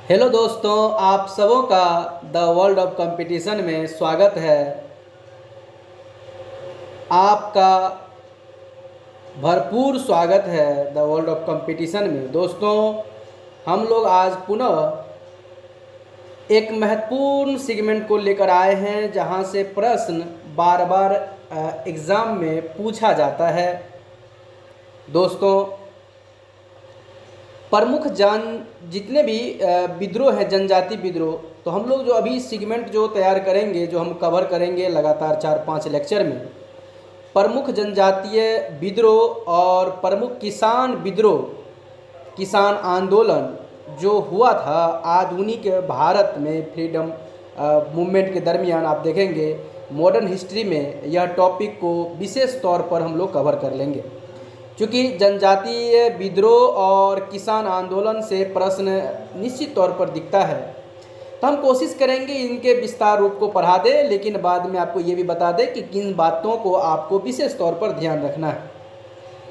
Hello दोस्तों, आप सबों का द वर्ल्ड ऑफ कंपटीशन में स्वागत है। आपका भरपूर स्वागत है द वर्ल्ड ऑफ कंपटीशन में। दोस्तों, हम लोग आज पुनः एक महत्वपूर्ण सेगमेंट को लेकर आए हैं जहां से प्रश्न बार बार एग्ज़ाम में पूछा जाता है। दोस्तों, प्रमुख जितने भी विद्रोह हैं, जनजाति विद्रोह, तो हम लोग जो अभी सेगमेंट जो तैयार करेंगे, जो हम कवर करेंगे लगातार 4-5 लेक्चर में, प्रमुख जनजातीय विद्रोह और प्रमुख किसान विद्रोह, किसान आंदोलन जो हुआ था आधुनिक भारत में फ्रीडम मूवमेंट के दरमियान, आप देखेंगे मॉडर्न हिस्ट्री में यह टॉपिक को विशेष तौर पर हम लोग कवर कर लेंगे। क्योंकि जनजातीय विद्रोह और किसान आंदोलन से प्रश्न निश्चित तौर पर दिखता है, तो हम कोशिश करेंगे इनके विस्तार रूप को पढ़ा दें, लेकिन बाद में आपको ये भी बता दें कि किन बातों को आपको विशेष तौर पर ध्यान रखना है।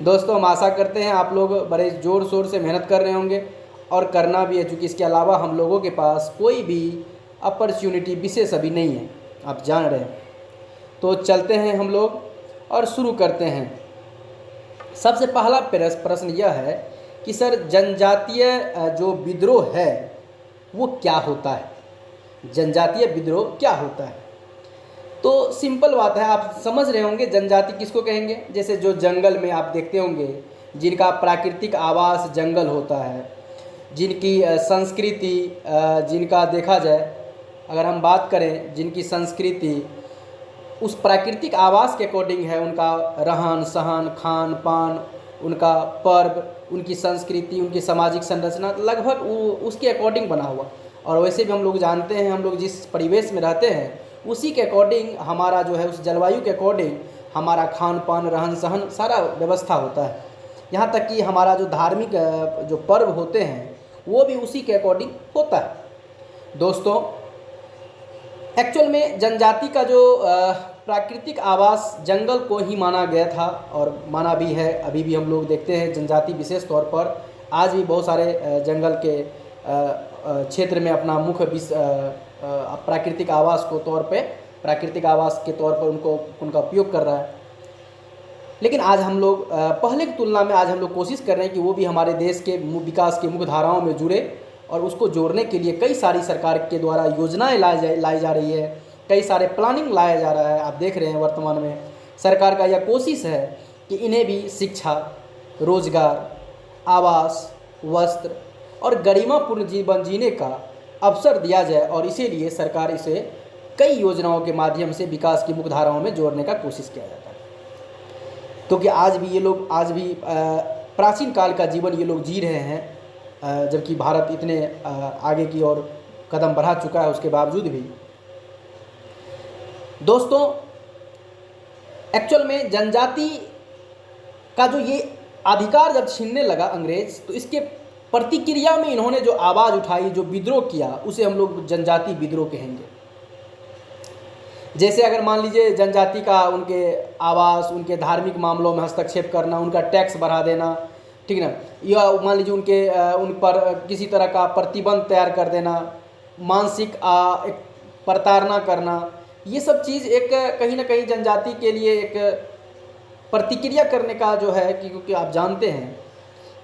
दोस्तों, हम आशा करते हैं आप लोग बड़े ज़ोर शोर से मेहनत कर रहे होंगे और करना भी है, क्योंकि इसके अलावा हम लोगों के पास कोई भी अपॉर्चुनिटी विशेष अभी नहीं है, आप जान रहे हैं। तो चलते हैं हम लोग और शुरू करते हैं। सबसे पहला प्रश्न यह है कि सर, जनजातीय जो विद्रोह है वो क्या होता है? जनजातीय विद्रोह क्या होता है? तो सिंपल बात है, आप समझ रहे होंगे जनजाति किसको कहेंगे। जैसे जो जंगल में आप देखते होंगे, जिनका प्राकृतिक आवास जंगल होता है, जिनकी संस्कृति, जिनका देखा जाए अगर हम बात करें, जिनकी संस्कृति उस प्राकृतिक आवास के अकॉर्डिंग है, उनका रहन सहन, खान पान, उनका पर्व, उनकी संस्कृति, उनकी सामाजिक संरचना लगभग उसके अकॉर्डिंग बना हुआ। और वैसे भी हम लोग जानते हैं, हम लोग जिस परिवेश में रहते हैं उसी के अकॉर्डिंग हमारा जो है, उस जलवायु के अकॉर्डिंग हमारा खान पान, रहन सहन सारा व्यवस्था होता है। यहाँ तक कि हमारा जो धार्मिक जो पर्व होते हैं वो भी उसी के अकॉर्डिंग होता है। दोस्तों, एक्चुअल में जनजाति का जो प्राकृतिक आवास जंगल को ही माना गया था और माना भी है। अभी भी हम लोग देखते हैं जनजाति विशेष तौर पर आज भी बहुत सारे जंगल के क्षेत्र में अपना मुख्य प्राकृतिक आवास के तौर पर उनका उपयोग कर रहा है। लेकिन आज हम लोग पहले की तुलना में आज हम लोग कोशिश कर रहे हैं कि वो भी हमारे देश के विकास की मुख्य धाराओं में जुड़े, और उसको जोड़ने के लिए कई सारी सरकार के द्वारा योजनाएं लाई जा रही है, कई सारे प्लानिंग लाया जा रहा है। आप देख रहे हैं वर्तमान में सरकार का यह कोशिश है कि इन्हें भी शिक्षा, रोजगार, आवास, वस्त्र और गरिमापूर्ण जीवन जीने का अवसर दिया जाए, और इसीलिए सरकार इसे कई योजनाओं के माध्यम से विकास की मुख्य धाराओं में जोड़ने का कोशिश किया जाता है। क्योंकि आज भी प्राचीन काल का जीवन ये लोग जी रहे हैं, जबकि भारत इतने आगे की ओर कदम बढ़ा चुका है उसके बावजूद भी। दोस्तों, एक्चुअल में जनजाति का जो ये अधिकार जब छीनने लगा अंग्रेज, तो इसके प्रतिक्रिया में इन्होंने जो आवाज़ उठाई, जो विद्रोह किया, उसे हम लोग जनजाति विद्रोह कहेंगे। जैसे अगर मान लीजिए जनजाति का उनके आवास, उनके धार्मिक मामलों में हस्तक्षेप करना, उनका टैक्स बढ़ा देना, ठीक ना, या मान लीजिए उन पर किसी तरह का प्रतिबंध तैयार कर देना, मानसिक एक प्रताड़ना करना, ये सब चीज़ एक कहीं ना कहीं जनजाति के लिए एक प्रतिक्रिया करने का जो है, क्योंकि आप जानते हैं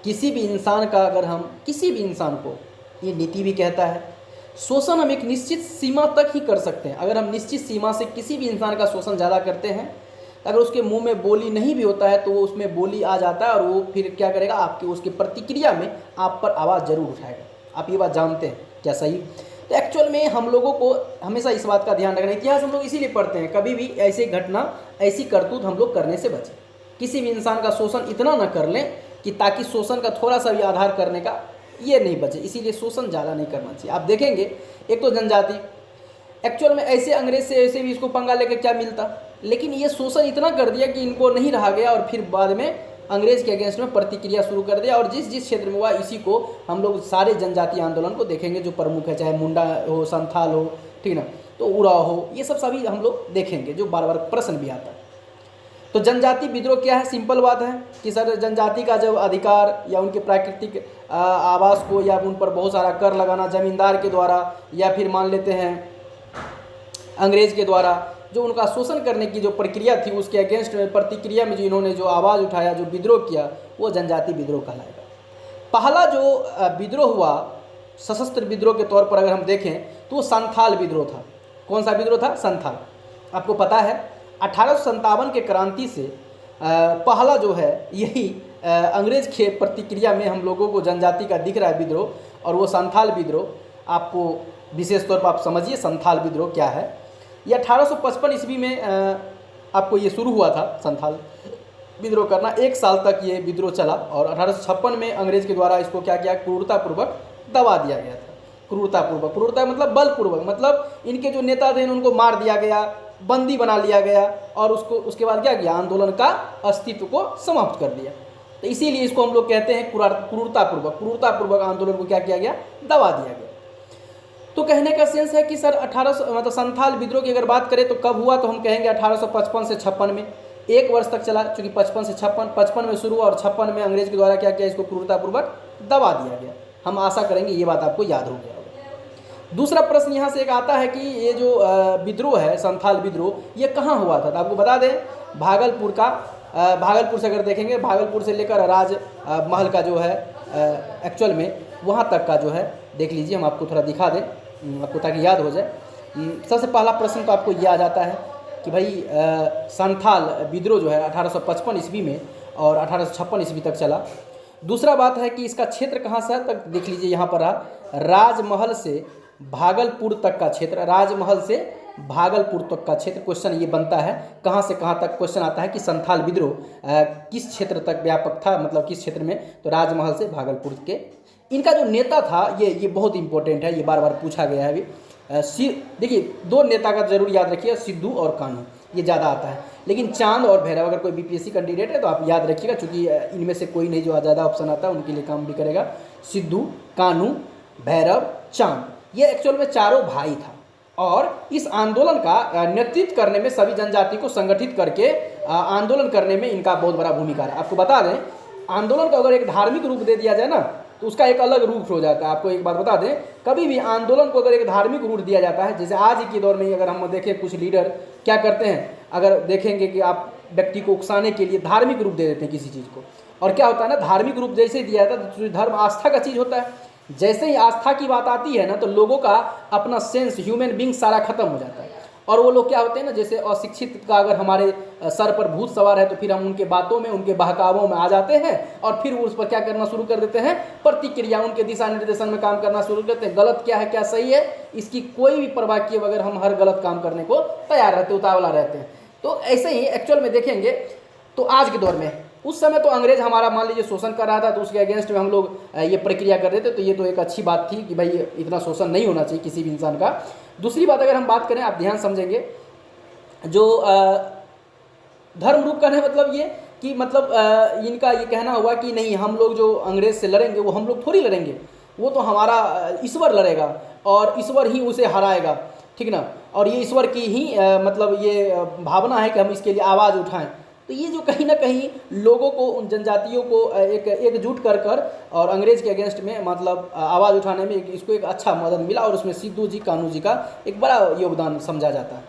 किसी भी इंसान का, अगर हम किसी भी इंसान को, ये नीति भी कहता है, शोषण हम एक निश्चित सीमा तक ही कर सकते हैं। अगर हम निश्चित सीमा से किसी भी इंसान का शोषण ज़्यादा करते हैं, अगर उसके मुंह में बोली नहीं भी होता है तो वो उसमें बोली आ जाता है, और वो फिर क्या करेगा, आपकी उसकी प्रतिक्रिया में आप पर आवाज़ जरूर उठाएगा। आप ये बात जानते हैं क्या? सही। तो एक्चुअल में हम लोगों को हमेशा इस बात का ध्यान रखना, इतिहास हम लोग इसीलिए पढ़ते हैं, कभी भी ऐसी घटना, ऐसी करतूत हम लोग करने से बचें। किसी भी इंसान का शोषण इतना ना कर लें कि ताकि शोषण का थोड़ा सा भी आधार करने का ये नहीं बचे, इसीलिए शोषण ज़्यादा नहीं करना चाहिए। आप देखेंगे एक तो जनजाति एक्चुअल में ऐसे अंग्रेज से ऐसे भी इसको पंगा लेकर क्या मिलता, लेकिन ये शोषण इतना कर दिया कि इनको नहीं रहा गया, और फिर बाद में अंग्रेज के अगेंस्ट में प्रतिक्रिया शुरू कर दिया। और जिस जिस क्षेत्र में हुआ, इसी को हम लोग सारे जनजातीय आंदोलन को देखेंगे जो प्रमुख है, चाहे मुंडा हो, संथाल हो, ठीक ना, तो उराव हो, ये सब सभी हम लोग देखेंगे, जो बार बार प्रश्न भी आता है। तो जनजाति विद्रोह क्या है? सिंपल बात है कि सर जनजाति का जब अधिकार या उनके प्राकृतिक आवास को या उन पर बहुत सारा कर लगाना जमींदार के द्वारा या फिर मान लेते हैं अंग्रेज़ के द्वारा जो उनका शोषण करने की जो प्रक्रिया थी उसके अगेंस्ट में प्रतिक्रिया में जो इन्होंने जो आवाज़ उठाया, जो विद्रोह किया, वो जनजाति विद्रोह कहलाएगा। पहला जो विद्रोह हुआ सशस्त्र विद्रोह के तौर पर अगर हम देखें तो वो संथाल विद्रोह था। कौन सा विद्रोह था? संथाल। आपको पता है 1857 के क्रांति से पहला जो है यही अंग्रेज के प्रतिक्रिया में हम लोगों को जनजाति का दिख रहा है विद्रोह, और वो संथाल विद्रोह। आपको विशेष तौर पर आप समझिए संथाल विद्रोह क्या है। ये 1855 ईस्वी में आपको ये शुरू हुआ था संथाल विद्रोह करना। 1 साल तक ये विद्रोह चला और 1856 में अंग्रेज के द्वारा इसको क्या किया? क्रूरतापूर्वक दबा दिया गया था। क्रूरतापूर्वक, क्रूरता मतलब बलपूर्वक, मतलब इनके जो नेता थे उनको मार दिया गया, बंदी बना लिया गया और उसके बाद क्या किया? आंदोलन का अस्तित्व को समाप्त कर दिया। तो इसीलिए इसको हम लोग कहते हैं क्रूरतापूर्वक आंदोलन को क्या किया गया? दबा दिया गया। तो कहने का सेंस है कि सर 1800 मतलब संथाल विद्रोह की अगर बात करें तो कब हुआ, तो हम कहेंगे 1855 से 56 में। 1 वर्ष तक चला, चूँकि 55 से 56 में शुरू और 56 में अंग्रेज के द्वारा क्या किया? इसको क्रूरतापूर्वक दबा दिया गया। हम आशा करेंगे ये बात आपको याद हो गया होगा। दूसरा प्रश्न यहाँ से एक आता है कि ये जो विद्रोह है संथाल विद्रोह, ये कहाँ हुआ था? तो आपको बता दें भागलपुर का, भागलपुर से अगर देखेंगे, भागलपुर से लेकर राज महल का जो है एक्चुअल में वहाँ तक का जो है देख लीजिए, हम आपको थोड़ा दिखा दें आपको ताकि याद हो जाए। सबसे पहला प्रश्न तो आपको ये आ जाता है कि भाई संथाल विद्रोह जो है 1855 ईस्वी में और 1856 ईस्वी तक चला। दूसरा बात है कि इसका क्षेत्र कहाँ से है, तक देख लीजिए यहाँ पर रहा, राजमहल से भागलपुर तक का क्षेत्र, राजमहल से भागलपुर तक का क्षेत्र। क्वेश्चन ये बनता है कहाँ से कहाँ तक क्वेश्चन आता है कि संथाल विद्रोह किस क्षेत्र तक व्यापक था, मतलब किस क्षेत्र में? तो राजमहल से भागलपुर के। इनका जो नेता था ये बहुत इंपॉर्टेंट है, ये बार बार पूछा गया है अभी। देखिए 2 नेता का जरूर याद रखिएगा, सिद्धू और कान्हू, ये ज़्यादा आता है। लेकिन चांद और भैरव अगर कोई बीपीएससी कैंडिडेट है तो आप याद रखिएगा, क्योंकि इनमें से कोई नहीं जो ज़्यादा ऑप्शन आता है उनके लिए काम भी करेगा। सिद्धू, कान्हू, भैरव, चांद, ये एक्चुअल में चारों भाई था और इस आंदोलन का नेतृत्व करने में, सभी जनजाति को संगठित करके आंदोलन करने में इनका बहुत बड़ा भूमिका है। आपको बता दें आंदोलन को अगर एक धार्मिक रूप दे दिया जाए ना तो उसका एक अलग रूप हो जाता है। आपको एक बात बता दें, कभी भी आंदोलन को अगर एक धार्मिक रूप दिया जाता है, जैसे आज के दौर में अगर हम देखें कुछ लीडर क्या करते हैं, अगर देखेंगे कि आप व्यक्ति को उकसाने के लिए धार्मिक रूप दे देते हैं किसी चीज़ को, और क्या होता है ना, धार्मिक रूप जैसे ही दिया जाता है तो धर्म आस्था का चीज़ होता है। जैसे ही आस्था की बात आती है ना तो लोगों का अपना सेंस, ह्यूमन बींग सारा खत्म हो जाता है। और वो लोग क्या होते हैं ना, जैसे अशिक्षित का अगर हमारे सर पर भूत सवार है तो फिर हम उनके बातों में, उनके बहकावों में आ जाते हैं और फिर उस पर क्या करना शुरू कर देते हैं? प्रतिक्रिया, उनके दिशा निर्देशन में काम करना शुरू करते हैं। गलत क्या है क्या सही है इसकी कोई भी परवाह किए बगैर हम हर गलत काम करने को तैयार रहते, उतावला रहते हैं। तो ऐसे ही एक्चुअल में देखेंगे तो आज के दौर में, उस समय तो अंग्रेज हमारा मान लीजिए शोषण कर रहा था तो उसके अगेंस्ट में हम लोग ये प्रक्रिया कर रहे थे, तो ये तो एक अच्छी बात थी कि भाई इतना शोषण नहीं होना चाहिए किसी भी इंसान का। दूसरी बात अगर हम बात करें, आप ध्यान समझेंगे, जो धर्म रूप करने मतलब ये कि मतलब इनका ये कहना हुआ कि नहीं हम लोग जो अंग्रेज से लड़ेंगे वो हम लोग थोड़ी लड़ेंगे, वो तो हमारा ईश्वर लड़ेगा और ईश्वर ही उसे हराएगा, ठीक ना। और ये ईश्वर की ही मतलब ये भावना है कि हम इसके लिए आवाज़ उठाएं। तो ये जो कहीं ना कहीं लोगों को, उन जनजातियों को एकजुट कर और अंग्रेज के अगेंस्ट में मतलब आवाज़ उठाने में इसको एक अच्छा मदद मिला और उसमें सिद्धू जी, कान्हू जी का एक बड़ा योगदान समझा जाता है।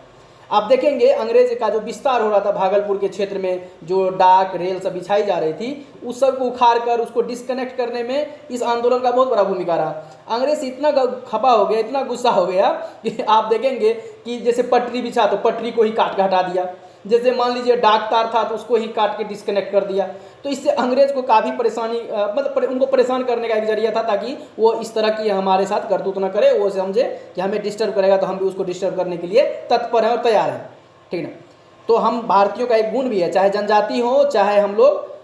आप देखेंगे अंग्रेज का जो विस्तार हो रहा था भागलपुर के क्षेत्र में, जो डाक रेल सब बिछाई जा रही थी, उस सब को उखाड़ कर उसको डिस्कनेक्ट करने में इस आंदोलन का बहुत बड़ा भूमिका रहा। अंग्रेज इतना खपा हो गया, इतना गुस्सा हो गया कि आप देखेंगे कि जैसे पटरी बिछा तो पटरी को ही काट के हटा दिया, जैसे मान लीजिए डाक तार था तो उसको ही काट के डिस्कनेक्ट कर दिया। तो इससे अंग्रेज को काफ़ी परेशानी, मतलब उनको परेशान करने का एक जरिया था ताकि वो इस तरह की हमारे साथ करतूत ना करे, वो समझे कि हमें डिस्टर्ब करेगा तो हम भी उसको डिस्टर्ब करने के लिए तत्पर हैं और तैयार हैं, ठीक ना। तो हम भारतीयों का एक गुण भी है, चाहे जनजाति हो, चाहे हम लोग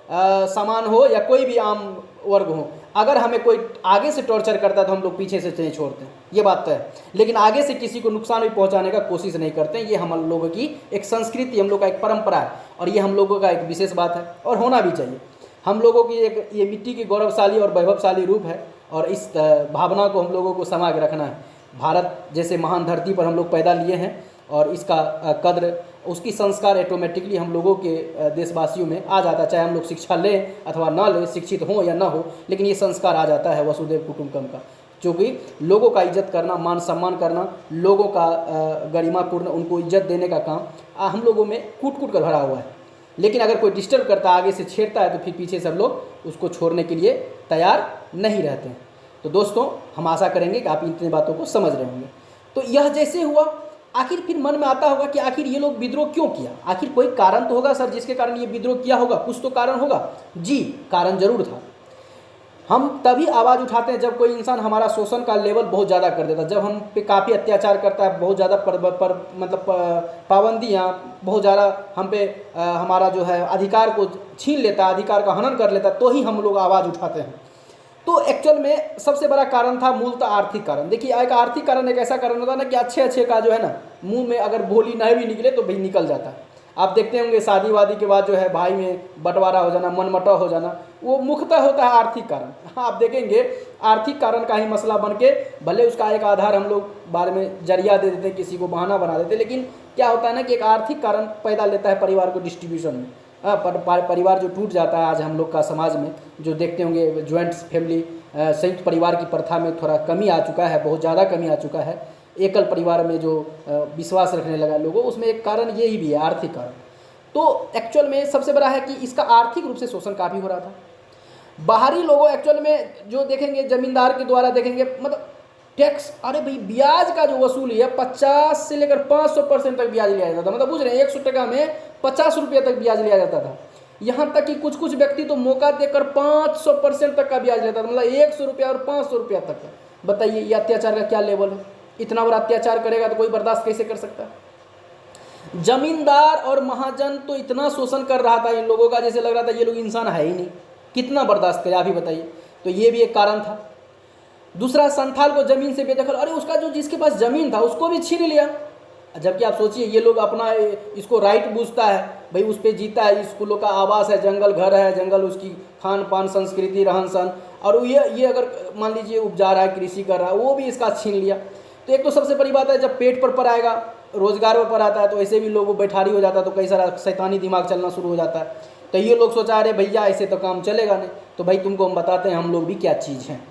समान हो या कोई भी आम वर्ग हो, अगर हमें कोई आगे से टॉर्चर करता है तो हम लोग पीछे से नहीं छोड़ते, ये बात तो है। लेकिन आगे से किसी को नुकसान भी पहुंचाने का कोशिश नहीं करते। ये हम लोगों की एक संस्कृति, हम लोग का एक परंपरा है और ये हम लोगों का एक विशेष बात है और होना भी चाहिए। हम लोगों की एक ये मिट्टी की गौरवशाली और वैभवशाली रूप है और इस भावना को हम लोगों को संभाल के रखना है। भारत जैसे महान धरती पर हम लोग पैदा लिए हैं और इसका कद्र उसकी संस्कार ऑटोमेटिकली हम लोगों के देशवासियों में आ जाता है, चाहे हम लोग शिक्षा लें अथवा ना लें, शिक्षित हों या ना हो, लेकिन ये संस्कार आ जाता है वसुधैव कुटुंबकम का, जो कि लोगों का इज्जत करना, मान सम्मान करना, लोगों का गरिमापूर्ण उनको इज्जत देने का काम हम लोगों में कूट कूट कर भरा हुआ है। लेकिन अगर कोई डिस्टर्ब करता है, आगे से छेड़ता है, तो फिर पीछे सब लोग उसको छोड़ने के लिए तैयार नहीं रहते हैं। तो दोस्तों, हम आशा करेंगे कि आप इतनी बातों को समझ रहे होंगे। तो यह जैसे हुआ, आखिर फिर मन में आता होगा कि आखिर ये लोग विद्रोह क्यों किया, आखिर कोई कारण तो होगा सर जिसके कारण ये विद्रोह किया होगा, कुछ तो कारण होगा। जी, कारण जरूर था। हम तभी आवाज़ उठाते हैं जब कोई इंसान हमारा शोषण का लेवल बहुत ज़्यादा कर देता है, जब हम पे काफ़ी अत्याचार करता है, बहुत ज़्यादा पाबंदियाँ, बहुत ज़्यादा हम पे हमारा जो है अधिकार को छीन लेता है, अधिकार का हनन कर लेता है, तो ही हम लोग आवाज़ उठाते हैं। तो एक्चुअल में सबसे बड़ा कारण था मूलतः आर्थिक कारण। देखिए, एक आर्थिक कारण एक ऐसा कारण होता है ना कि अच्छे अच्छे का जो है ना, मुंह में अगर बोली नहीं भी निकले तो भी निकल जाता है। आप देखते होंगे शादी वादी के बाद जो है भाई में बंटवारा हो जाना, मनमुटाव हो जाना, वो मुख्यतः होता है आर्थिक कारण। आप देखेंगे आर्थिक कारण का ही मसला बन के, भले उसका एक आधार हम लोग बाद में जरिया दे देते, किसी को बहाना बना देते, लेकिन क्या होता है ना कि एक आर्थिक कारण पैदा लेता है परिवार को डिस्ट्रीब्यूशन में। परिवार जो टूट जाता है आज हम लोग का समाज में, जो देखते होंगे ज्वाइंट फैमिली, संयुक्त परिवार की प्रथा में थोड़ा कमी आ चुका है, बहुत ज़्यादा कमी आ चुका है। एकल परिवार में जो विश्वास रखने लगा लोगों, उसमें एक कारण यही भी है, आर्थिक कारण। तो एक्चुअल में सबसे बड़ा है कि इसका आर्थिक रूप से शोषण काफ़ी हो रहा था। बाहरी लोगों एक्चुअल में जो देखेंगे, जमींदार के द्वारा देखेंगे, मतलब टैक्स, अरे भाई ब्याज का जो वसूली है 50 से लेकर 500% तक ब्याज लिया जाता था। मतलब बुझ रहे हैं, 100 टका में 50 रुपये तक ब्याज लिया जाता था। यहाँ तक कि कुछ कुछ व्यक्ति तो मौका देकर 500% तक का ब्याज लेता था, मतलब 100 रुपया और 500 रुपया तक का। बताइए ये अत्याचार का क्या लेवल है? इतना बड़ा अत्याचार करेगा तो कोई बर्दाश्त कैसे कर सकता है? जमींदार और महाजन तो इतना शोषण कर रहा था इन लोगों का, जैसे लग रहा था ये लोग इंसान है ही नहीं, कितना बर्दाश्त करे आप ही बताइए। तो ये भी एक कारण था। दूसरा, संथाल को जमीन से बेदखल, अरे उसका जो जिसके पास जमीन था उसको भी छीन लिया। जबकि आप सोचिए, ये लोग अपना इसको राइट बूझता है, भाई उस पर जीता है, स्कूलों का आवास है, जंगल घर है, जंगल उसकी खान पान संस्कृति रहन सहन, और ये अगर मान लीजिए उपजा रहा है, कृषि कर रहा है, वो भी इसका छीन लिया। तो एक तो सबसे बड़ी बात है, जब पेट पर आएगा, रोजगार पर आता है, तो ऐसे भी लोग बैठारी हो जाता है, तो कई सारा शैतानी दिमाग चलना शुरू हो जाता है। तो ये लोग सोचा, अरे भैया ऐसे तो काम चलेगा नहीं, तो भाई तुमको हम बताते हैं हम लोग भी क्या चीज़ हैं।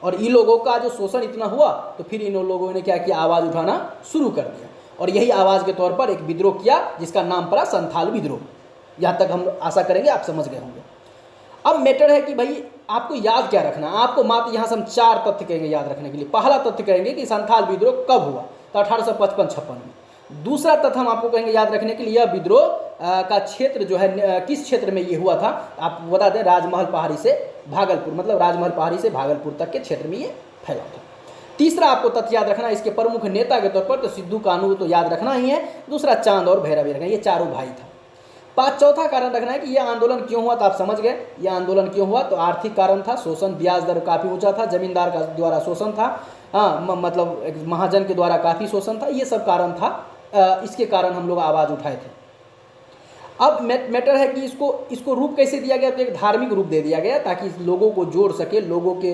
और इन लोगों का जो शोषण इतना हुआ, तो फिर इन लोगों ने क्या किया, आवाज़ उठाना शुरू कर दिया, और यही आवाज़ के तौर पर एक विद्रोह किया जिसका नाम पड़ा संथाल विद्रोह। यहाँ तक हम आशा करेंगे आप समझ गए होंगे। अब मैटर है कि भाई आपको याद क्या रखना है। आपको मात्र यहाँ से हम 4 तथ्य कहेंगे याद रखने के लिए। पहला तथ्य कहेंगे कि संथाल विद्रोह कब हुआ, तो 1855-56 में। दूसरा तथ्य हम आपको कहेंगे याद रखने के लिए, यह विद्रोह का क्षेत्र जो है, किस क्षेत्र में ये हुआ था। आप बता दें, राजमहल पहाड़ी से भागलपुर, मतलब राजमहल पहाड़ी से भागलपुर तक के क्षेत्र में ये फैला था। तीसरा आपको तथ्य याद रखना है, इसके प्रमुख नेता के तौर पर तो सिद्धू कानू तो याद रखना ही है, दूसरा चांद और भैरव रखना, ये चारों भाई था। चौथा कारण रखना है कि यह आंदोलन क्यों हुआ, तो आप समझ गए यह आंदोलन क्यों हुआ। तो आर्थिक कारण था, शोषण, ब्याज दर काफ़ी ऊंचा था, जमींदार का द्वारा शोषण था, मतलब महाजन के द्वारा काफ़ी शोषण था, ये सब कारण था। इसके कारण हम लोग आवाज़ उठाए थे। अब मैटर है कि इसको रूप कैसे दिया गया, तो एक धार्मिक रूप दे दिया गया ताकि लोगों को जोड़ सके, लोगों के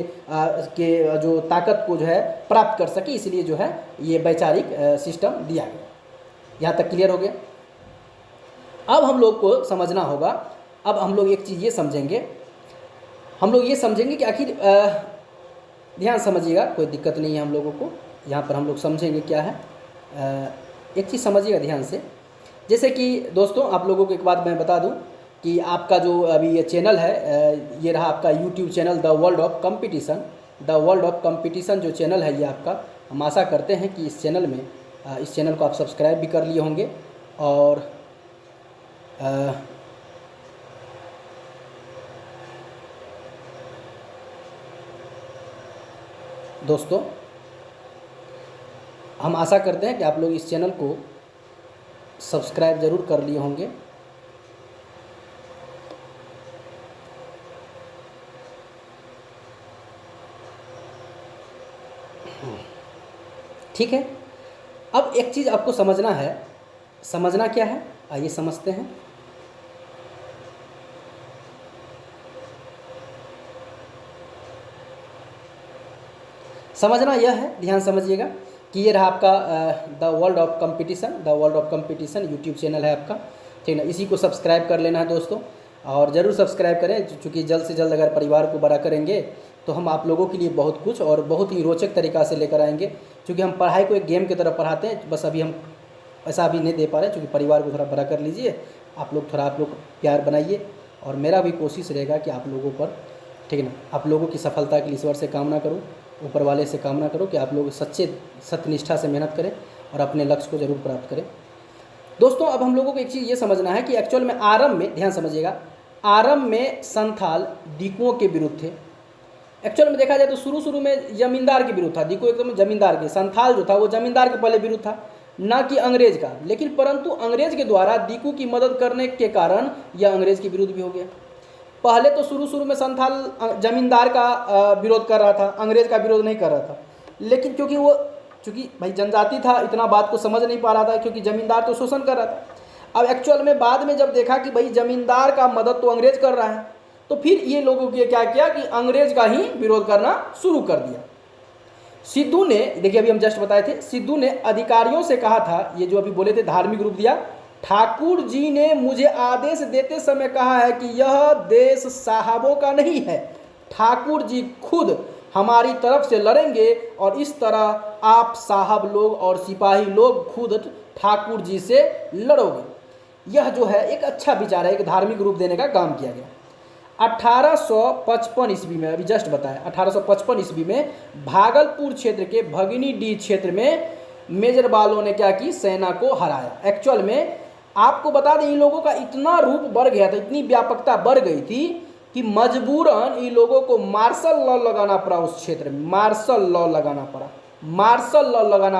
जो ताकत को जो है प्राप्त कर सके, इसलिए जो है ये वैचारिक सिस्टम दिया गया। यहाँ तक क्लियर हो गया। अब हम लोग को समझना होगा, अब हम लोग एक चीज़ ये समझेंगे, हम लोग ये समझेंगे कि आखिर ध्यान समझिएगा, कोई दिक्कत नहीं है हम लोगों को। यहाँ पर हम लोग समझेंगे क्या है, एक चीज़ समझिएगा ध्यान से। जैसे कि दोस्तों, आप लोगों को एक बात मैं बता दूं कि आपका जो अभी ये चैनल है, ये रहा आपका YouTube channel the world of competition. The world of competition जो चैनल है ये आपका, हम आशा करते हैं कि इस चैनल को आप सब्सक्राइब भी कर लिए होंगे। और दोस्तों, हम आशा करते हैं कि आप लोग इस चैनल को सब्सक्राइब ज़रूर कर लिए होंगे। ठीक है। अब एक चीज़ आपको समझना है, समझना क्या है, आइए समझते हैं। समझना यह है, ध्यान समझिएगा, कि ये रहा आपका the world of competition YouTube channel है आपका, ठीक है ना। इसी को सब्सक्राइब कर लेना है दोस्तों, और ज़रूर सब्सक्राइब करें, क्योंकि जल्द से जल्द अगर परिवार को बड़ा करेंगे तो हम आप लोगों के लिए बहुत कुछ और बहुत ही रोचक तरीक़ा से लेकर आएंगे। क्योंकि हम पढ़ाई को एक गेम की तरह पढ़ाते हैं, बस अभी हम ऐसा अभी नहीं दे पा रहे, क्योंकि परिवार को थोड़ा बड़ा कर लीजिए, आप लोग प्यार बनाइए, और मेरा भी कोशिश रहेगा कि आप लोगों पर, ठीक है ना, आप लोगों की सफलता के लिए ईश्वर से कामना करूँ, ऊपर वाले से कामना करो कि आप लोग सत्यनिष्ठा से मेहनत करें और अपने लक्ष्य को ज़रूर प्राप्त करें। दोस्तों अब हम लोगों को एक चीज़ ये समझना है कि एक्चुअल में आरंभ में, ध्यान समझिएगा, आरंभ में संथाल दीकुओं के विरुद्ध थे। एक्चुअल में देखा जाए तो शुरू में जमींदार के विरुद्ध था, दीकू एकदम जमींदार के, संथाल जो था वो जमींदार के पहले विरुद्ध था, ना कि अंग्रेज का। लेकिन परंतु अंग्रेज के द्वारा दीकू की मदद करने के कारण यह अंग्रेज के विरुद्ध भी हो गया। पहले तो शुरू में संथाल जमींदार का विरोध कर रहा था, अंग्रेज का विरोध नहीं कर रहा था। लेकिन क्योंकि भाई जनजाति था, इतना बात को समझ नहीं पा रहा था, क्योंकि जमींदार तो शोषण कर रहा था। अब एक्चुअल में बाद में जब देखा कि भाई जमींदार का मदद तो अंग्रेज कर रहा है, तो फिर ये लोगों ने क्या किया कि अंग्रेज का ही विरोध करना शुरू कर दिया। सिद्धू ने, देखिए अभी हम जस्ट बताए थे, सिद्धू ने अधिकारियों से कहा था, ये जो अभी बोले थे धार्मिक रूप दिया, ठाकुर जी ने मुझे आदेश देते समय कहा है कि यह देश साहबों का नहीं है, ठाकुर जी खुद हमारी तरफ से लड़ेंगे, और इस तरह आप साहब लोग और सिपाही लोग खुद ठाकुर जी से लड़ोगे। यह जो है एक अच्छा विचार है, एक धार्मिक रूप देने का काम किया गया। 1855 ईस्वी में, अभी जस्ट बताया, 1855 ईस्वी में भागलपुर क्षेत्र के भगिनीडीह क्षेत्र में मेजर बालों ने क्या की, सेना को हराया। एक्चुअल में आपको बता दें, इन लोगों का इतना रूप बढ़ गया था, इतनी व्यापकता बढ़ गई थी कि मजबूरन इन लोगों को मार्शल लॉ लगाना पड़ा। उस क्षेत्र में मार्शल लॉ लगाना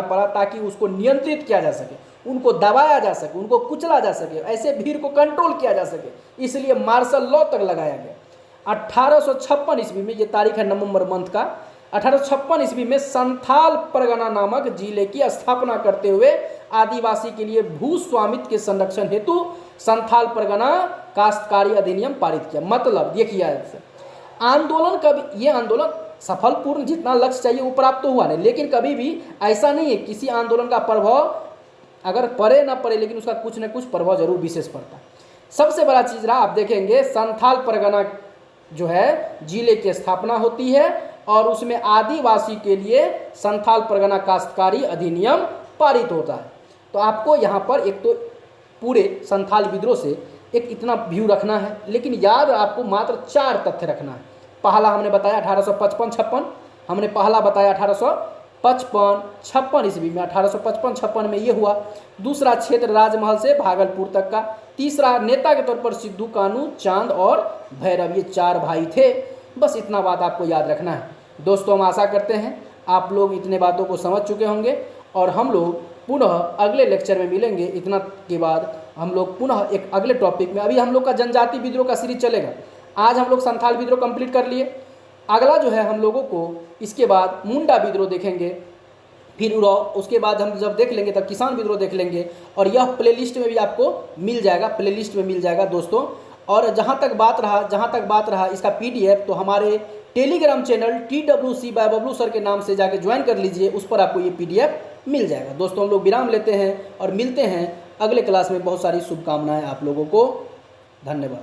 पड़ा, ताकि उसको नियंत्रित किया जा सके, उनको दबाया जा सके, उनको कुचला जा सके, ऐसे भीड़ को कंट्रोल किया जा सके, इसलिए मार्शल लॉ तक लगाया गया। 1856 ईस्वी में, ये तारीख है नवंबर मंथ का, 1856 ईस्वी में संथाल परगना नामक जिले की स्थापना करते हुए आदिवासी के लिए भू स्वामित्व के संरक्षण हेतु संथाल परगना काश्तकारी अधिनियम पारित किया। मतलब देखिए आंदोलन, कभी ये आंदोलन सफलपूर्ण, जितना लक्ष्य चाहिए वो प्राप्त तो हुआ नहीं, लेकिन कभी भी ऐसा नहीं है किसी आंदोलन का प्रभाव अगर पड़े ना पड़े, लेकिन उसका कुछ न कुछ प्रभाव जरूर विशेष पड़ता है। सबसे बड़ा चीज रहा, आप देखेंगे संथाल परगना जो है जिले की स्थापना होती है, और उसमें आदिवासी के लिए संथाल परगना काश्तकारी अधिनियम पारित होता है। तो आपको यहाँ पर एक तो पूरे संथाल विद्रोह से एक इतना व्यू रखना है, लेकिन याद आपको मात्र 4 तथ्य रखना है। पहला हमने बताया 1855-56, हमने पहला बताया 1855-56 ईस्वी में, 1855-56 में ये हुआ। दूसरा क्षेत्र राजमहल से भागलपुर तक का। तीसरा नेता के तौर पर सिद्धू कानू, चांद और भैरव, ये 4 भाई थे। बस इतना बात आपको याद रखना है। दोस्तों हम आशा करते हैं आप लोग इतने बातों को समझ चुके होंगे, और हम लोग पुनः अगले लेक्चर में मिलेंगे। इतना के बाद हम लोग पुनः एक अगले टॉपिक में, अभी हम लोग का जनजाति विद्रोह का सीरीज चलेगा। आज हम लोग संथाल विद्रोह कंप्लीट कर लिए, अगला जो है हम लोगों को इसके बाद मुंडा विद्रोह देखेंगे, फिर उसके बाद हम जब देख लेंगे तब किसान विद्रोह देख लेंगे, और यह प्लेलिस्ट में भी आपको मिल जाएगा, दोस्तों। और जहाँ तक बात रहा इसका PDF, तो हमारे Telegram channel TWC by Bablu sir के नाम से जाके ज्वाइन कर लीजिए, उस पर आपको ये PDF मिल जाएगा। दोस्तों हम लोग विराम लेते हैं और मिलते हैं अगले क्लास में। बहुत सारी शुभकामनाएं आप लोगों को, धन्यवाद।